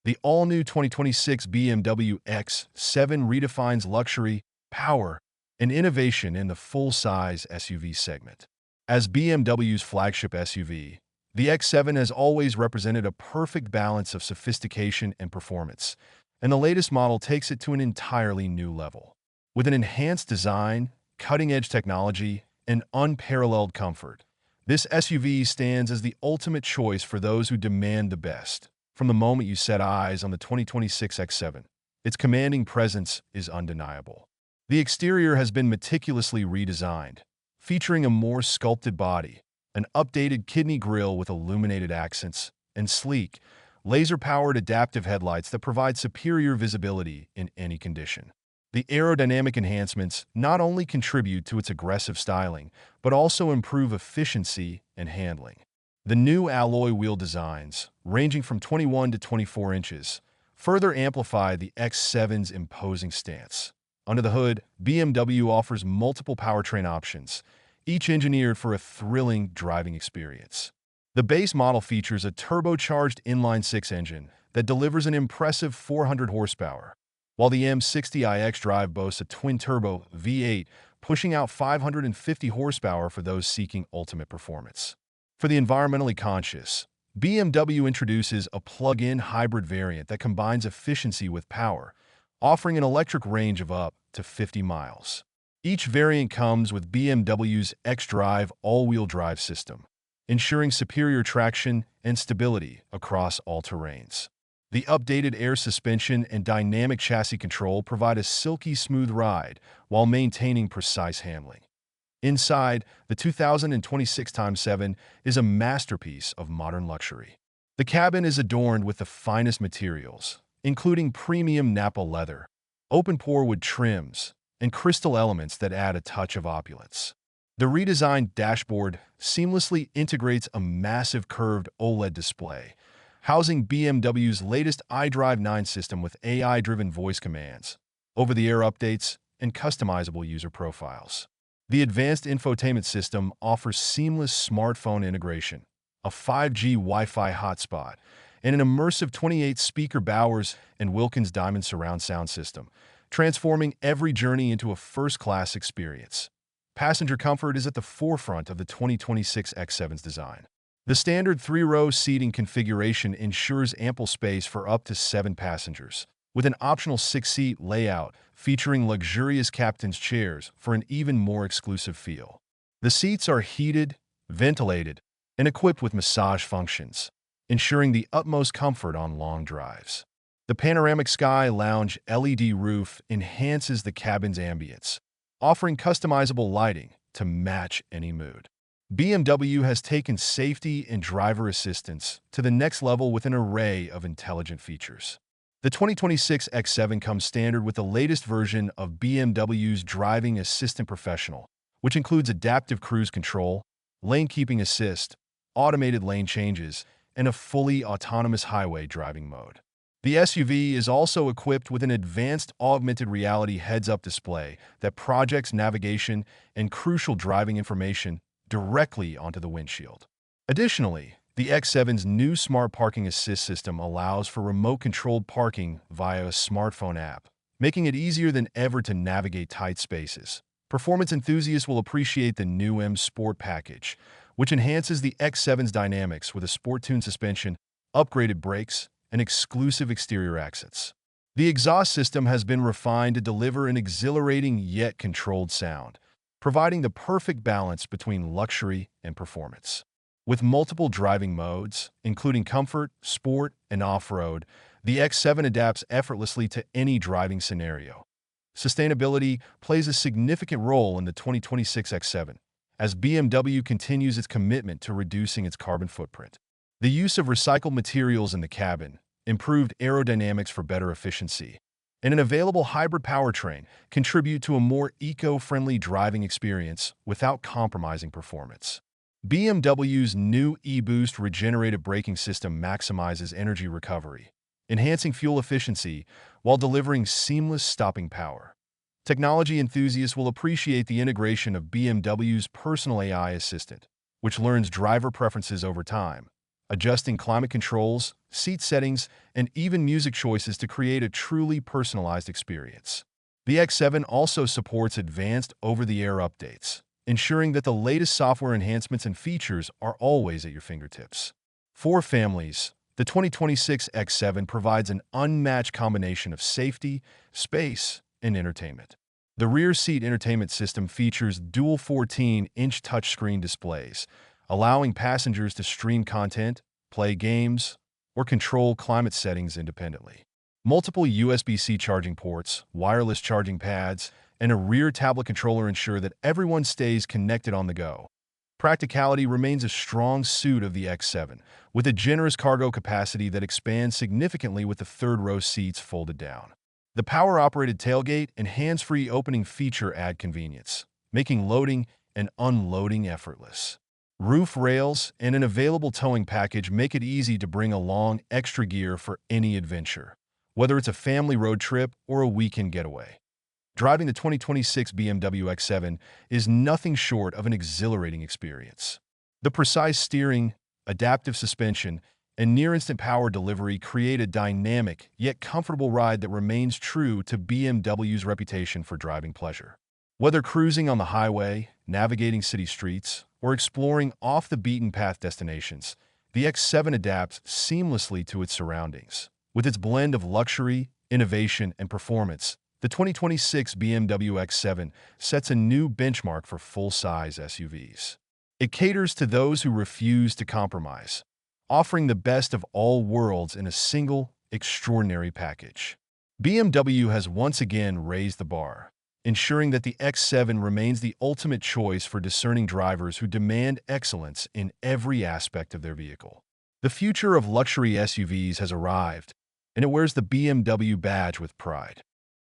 The all-new 2026 BMW X7 redefines luxury, power, and innovation in the full-size SUV segment. As BMW's flagship SUV, the X7 has always represented a perfect balance of sophistication and performance, and the latest model takes it to an entirely new level. With an enhanced design, cutting-edge technology, and unparalleled comfort, this SUV stands as the ultimate choice for those who demand the best. From the moment you set eyes on the 2026 X7, its commanding presence is undeniable. The exterior has been meticulously redesigned, featuring a more sculpted body, an updated kidney grille with illuminated accents, and sleek, laser-powered adaptive headlights that provide superior visibility in any condition. The aerodynamic enhancements not only contribute to its aggressive styling, but also improve efficiency and handling. The new alloy wheel designs, ranging from 21 to 24 inches, further amplify the X7's imposing stance. Under the hood, BMW offers multiple powertrain options, each engineered for a thrilling driving experience. The base model features a turbocharged inline-six engine that delivers an impressive 400 horsepower, while the M60 iDrive boasts a twin-turbo V8, pushing out 550 horsepower for those seeking ultimate performance. For the environmentally conscious, BMW introduces a plug-in hybrid variant that combines efficiency with power, offering an electric range of up to 50 miles. Each variant comes with BMW's xDrive all-wheel drive system, ensuring superior traction and stability across all terrains. The updated air suspension and dynamic chassis control provide a silky smooth ride while maintaining precise handling. Inside, the 2026 X7 is a masterpiece of modern luxury. The cabin is adorned with the finest materials, including premium Nappa leather, open-pore wood trims, and crystal elements that add a touch of opulence. The redesigned dashboard seamlessly integrates a massive curved OLED display, housing BMW's latest iDrive 9 system with AI-driven voice commands, over-the-air updates, and customizable user profiles. The advanced infotainment system offers seamless smartphone integration, a 5G Wi-Fi hotspot, and an immersive 28-speaker Bowers and Wilkins Diamond surround sound system, transforming every journey into a first-class experience. Passenger comfort is at the forefront of the 2026 X7's design. The standard three-row seating configuration ensures ample space for up to 7 passengers, with an optional 6-seat layout featuring luxurious captain's chairs for an even more exclusive feel. The seats are heated, ventilated, and equipped with massage functions, ensuring the utmost comfort on long drives. The panoramic sky lounge LED roof enhances the cabin's ambience, offering customizable lighting to match any mood. BMW has taken safety and driver assistance to the next level with an array of intelligent features. The 2026 X7 comes standard with the latest version of BMW's Driving Assistant Professional, which includes adaptive cruise control, lane keeping assist, automated lane changes, and a fully autonomous highway driving mode. The SUV is also equipped with an advanced augmented reality heads-up display that projects navigation and crucial driving information directly onto the windshield. Additionally, the X7's new Smart Parking Assist system allows for remote-controlled parking via a smartphone app, making it easier than ever to navigate tight spaces. Performance enthusiasts will appreciate the new M Sport package, which enhances the X7's dynamics with a sport-tuned suspension, upgraded brakes, and exclusive exterior accents. The exhaust system has been refined to deliver an exhilarating yet controlled sound, providing the perfect balance between luxury and performance. With multiple driving modes, including comfort, sport, and off-road, the X7 adapts effortlessly to any driving scenario. Sustainability plays a significant role in the 2026 X7, as BMW continues its commitment to reducing its carbon footprint. The use of recycled materials in the cabin, improved aerodynamics for better efficiency, and an available hybrid powertrain contribute to a more eco-friendly driving experience without compromising performance. BMW's new eBoost regenerative braking system maximizes energy recovery, enhancing fuel efficiency while delivering seamless stopping power. Technology enthusiasts will appreciate the integration of BMW's personal AI assistant, which learns driver preferences over time, adjusting climate controls, seat settings, and even music choices to create a truly personalized experience. The X7 also supports advanced over-the-air updates, ensuring that the latest software enhancements and features are always at your fingertips. For families, the 2026 X7 provides an unmatched combination of safety, space, and entertainment. The rear seat entertainment system features dual 14-inch touchscreen displays, allowing passengers to stream content, play games, or control climate settings independently. Multiple USB-C charging ports, wireless charging pads, and a rear tablet controller ensure that everyone stays connected on the go. Practicality remains a strong suit of the X7, with a generous cargo capacity that expands significantly with the third-row seats folded down. The power-operated tailgate and hands-free opening feature add convenience, making loading and unloading effortless. Roof rails and an available towing package make it easy to bring along extra gear for any adventure, whether it's a family road trip or a weekend getaway. Driving the 2026 BMW X7 is nothing short of an exhilarating experience. The precise steering, adaptive suspension, and near-instant power delivery create a dynamic yet comfortable ride that remains true to BMW's reputation for driving pleasure. Whether cruising on the highway, navigating city streets, or exploring off-the-beaten-path destinations, the X7 adapts seamlessly to its surroundings. With its blend of luxury, innovation, and performance, the 2026 BMW X7 sets a new benchmark for full-size SUVs. It caters to those who refuse to compromise, offering the best of all worlds in a single, extraordinary package. BMW has once again raised the bar, ensuring that the X7 remains the ultimate choice for discerning drivers who demand excellence in every aspect of their vehicle. The future of luxury SUVs has arrived, and it wears the BMW badge with pride.